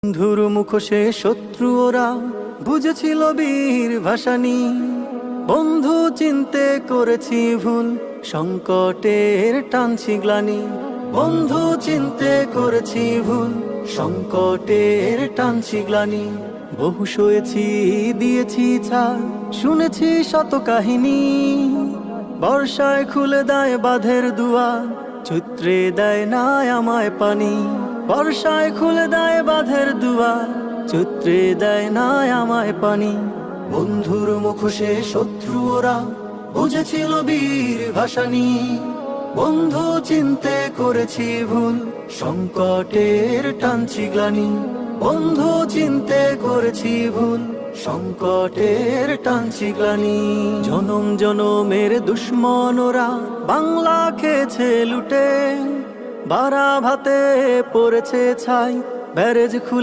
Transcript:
বন্ধুর মুখোশে শত্রু ওরা বুঝেছিল বীর ভাসানী। বন্ধু চিনতে করেছি ভুল, সংকটের টানছি গ্লানি। বন্ধু চিনতে করেছি ভুল, সংকটের টানছি গ্লানি। বহু সয়েছি দিয়েছি ছাড়, শুনেছি শত কাহিনী। বর্ষায় খুলে দেয় বাঁধের দুয়ার, চৈত্রে দেয় না আমায় পানি। বর্ষায় খুলে দেয় বাঁধের দুয়ার, চৈত্রে দেয় না আমায় পানি। বন্ধুর মুখোশে শত্রু ওরা বুঝেছিল বীর ভাসানী। বন্ধু চিনতে করেছি ভুল, সংকটের টানছি গ্লানি। বন্ধু চিনতে করেছি ভুল, সংকটের টানছি গ্লানি। জনম জনমের দুশ্মনরা বাংলা খেয়েছে লুটে, বারা ভাতে পড়েছে ছাই, ব্যারেজ খুলে